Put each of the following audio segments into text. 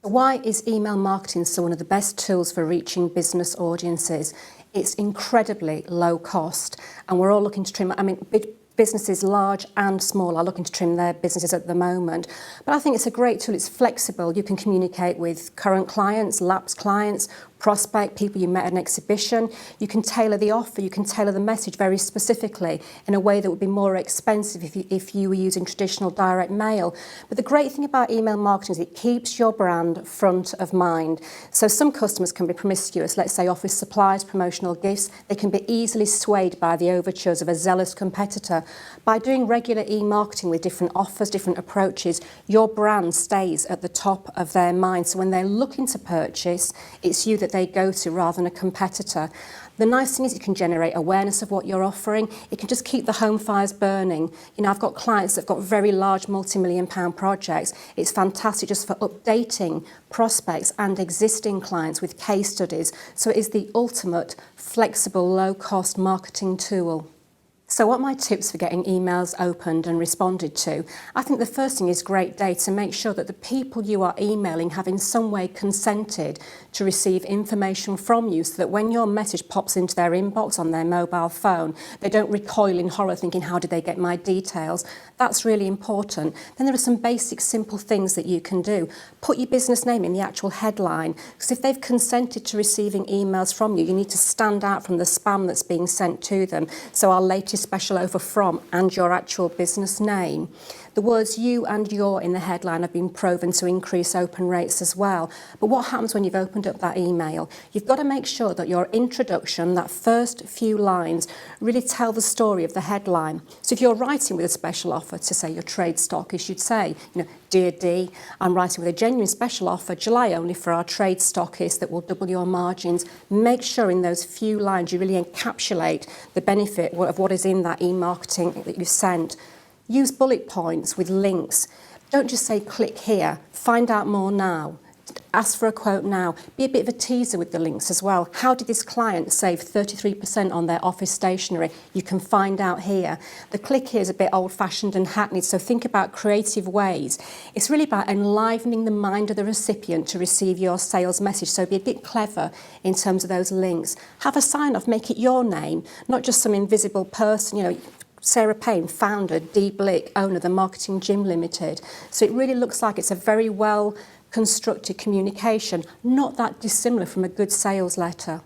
Why is email marketing still one of the best tools for reaching business audiences? It's incredibly low cost, and we're all looking to trim. Big businesses, large and small, are looking to trim their businesses at the moment. But I think it's a great tool. It's flexible. You can communicate with current clients, lapsed clients, prospect, people you met at an exhibition. You can tailor the offer, you can tailor the message very specifically in a way that would be more expensive if you were using traditional direct mail. But the great thing about email marketing is it keeps your brand front of mind. So some customers can be promiscuous, let's say office supplies, promotional gifts. They can be easily swayed by the overtures of a zealous competitor. By doing regular e-marketing with different offers, different approaches, your brand stays at the top of their mind. So when they're looking to purchase, it's you that they go to rather than a competitor. The nice thing is it can generate awareness of what you're offering. It can just keep the home fires burning. You know, I've got clients that have got very large multi-million pound projects. It's fantastic just for updating prospects and existing clients with case studies. So it is the ultimate flexible, low-cost marketing tool. So what are my tips for getting emails opened and responded to? I think the first thing is great data. Make sure that the people you are emailing have in some way consented to receive information from you so that when your message pops into their inbox on their mobile phone, they don't recoil in horror thinking, how did they get my details? That's really important. Then there are some basic, simple things that you can do. Put your business name in the actual headline, because if they've consented to receiving emails from you, you need to stand out from the spam that's being sent to them. So our latest special offer from and your actual business name. The words you and your in the headline have been proven to increase open rates as well. But what happens when you've opened up that email? You've got to make sure that your introduction, that first few lines, really tell the story of the headline. So if you're writing with a special offer to say your trade stock, you should say, Dear Dee, I'm writing with a genuine special offer, July only for our trade stockists that will double your margins. Make sure in those few lines you really encapsulate the benefit of what is in that e-marketing that you've sent. Use bullet points with links. Don't just say click here, find out more now. Ask for a quote now. Be a bit of a teaser with the links as well. How did this client save 33% on their office stationery? You can find out here. The click here is a bit old-fashioned and hackneyed, so think about creative ways. It's really about enlivening the mind of the recipient to receive your sales message, so be a bit clever in terms of those links. Have a sign-off, make it your name, not just some invisible person, Sarah Payne, founder, Dee Blick, owner of the Marketing Gym Limited. So it really looks like it's a very well constructed communication, not that dissimilar from a good sales letter.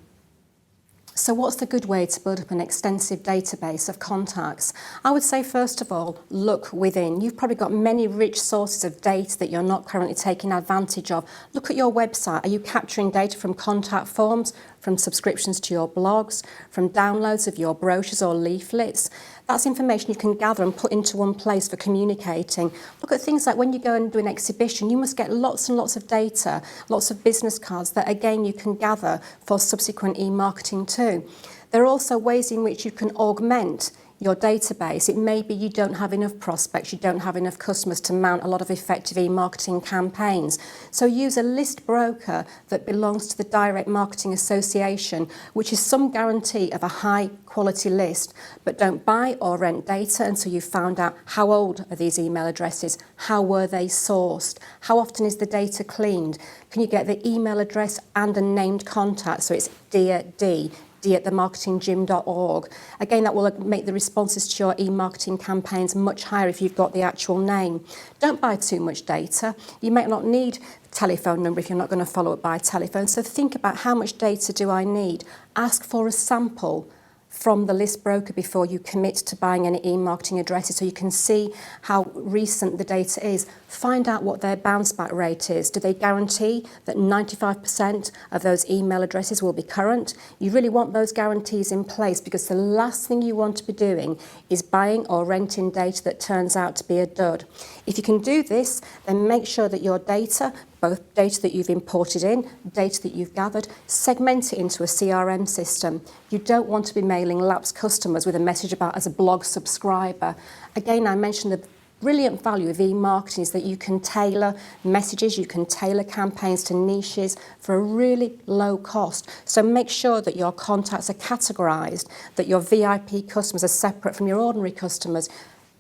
So what's the good way to build up an extensive database of contacts? I would say, first of all, look within. You've probably got many rich sources of data that you're not currently taking advantage of. Look at your website. Are you capturing data from contact forms, from subscriptions to your blogs, from downloads of your brochures or leaflets? That's information you can gather and put into one place for communicating. Look at things like when you go and do an exhibition, you must get lots and lots of data, lots of business cards that, again, you can gather for subsequent e-marketing too. There are also ways in which you can augment your database. It may be you don't have enough prospects, you don't have enough customers to mount a lot of effective e-marketing campaigns. So use a list broker that belongs to the Direct Marketing Association, which is some guarantee of a high quality list, but don't buy or rent data until you've found out how old are these email addresses, how were they sourced, how often is the data cleaned, can you get the email address and a named contact, so it's Dear Dee, at themarketinggym.org. Again, that will make the responses to your e-marketing campaigns much higher if you've got the actual name. Don't buy too much data. You might not need a telephone number if you're not going to follow up by telephone. So think about, how much data do I need? Ask for a sample from the list broker before you commit to buying any e-marketing addresses, so you can see how recent the data is. Find out what their bounce back rate is. Do they guarantee that 95% of those email addresses will be current? You really want those guarantees in place, because the last thing you want to be doing is buying or renting data that turns out to be a dud. If you can do this, then make sure that your data, both data that you've imported in, data that you've gathered, segment it into a CRM system. You don't want to be mailing lapsed customers with a message about as a blog subscriber. Again, I mentioned the brilliant value of e-marketing is that you can tailor messages, you can tailor campaigns to niches for a really low cost. So make sure that your contacts are categorised, that your VIP customers are separate from your ordinary customers.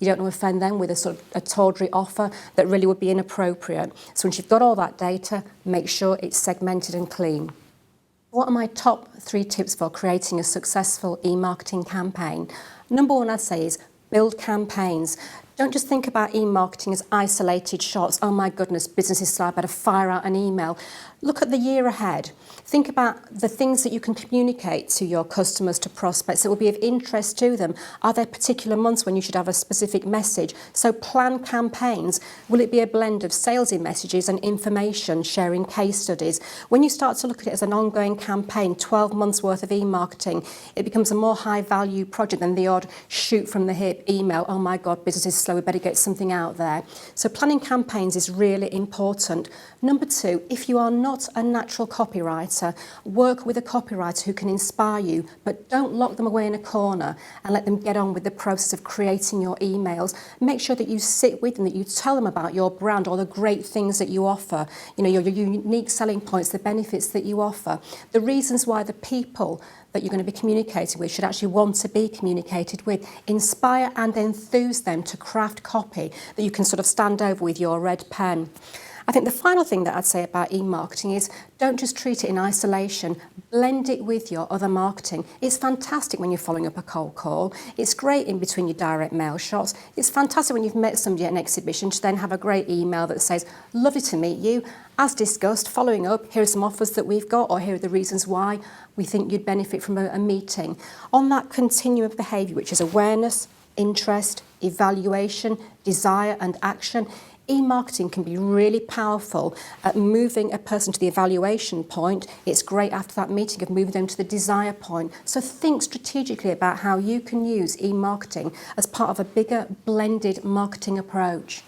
You don't want to offend them with a sort of a tawdry offer that really would be inappropriate. So once you've got all that data, make sure it's segmented and clean. What are my top 3 tips for creating a successful e-marketing campaign? Number 1, I'd say, is build campaigns. Don't just think about e-marketing as isolated shots. Oh my goodness, business is slow, I better fire out an email. Look at the year ahead. Think about the things that you can communicate to your customers, to prospects that will be of interest to them. Are there particular months when you should have a specific message? So plan campaigns. Will it be a blend of salesy messages and information, sharing case studies? When you start to look at it as an ongoing campaign, 12 months worth of e-marketing, it becomes a more high value project than the odd shoot from the hip email. Oh my God, business is slow, we better get something out there. So planning campaigns is really important. Number 2, if you are not a natural copywriter, work with a copywriter who can inspire you, but don't lock them away in a corner and let them get on with the process of creating your emails. Make sure that you sit with them, that you tell them about your brand or the great things that you offer, your unique selling points, the benefits that you offer, the reasons why the people that you're going to be communicating with should actually want to be communicated with. Inspire and enthuse them to craft copy that you can sort of stand over with your red pen. I think the final thing that I'd say about e-marketing is don't just treat it in isolation, blend it with your other marketing. It's fantastic when you're following up a cold call. It's great in between your direct mail shots. It's fantastic when you've met somebody at an exhibition to then have a great email that says, lovely to meet you. As discussed, following up, here are some offers that we've got, or here are the reasons why we think you'd benefit from a meeting. On that continuum of behaviour, which is awareness, interest, evaluation, desire and action, e-marketing can be really powerful at moving a person to the evaluation point. It's great after that meeting of moving them to the desire point. So think strategically about how you can use e-marketing as part of a bigger blended marketing approach.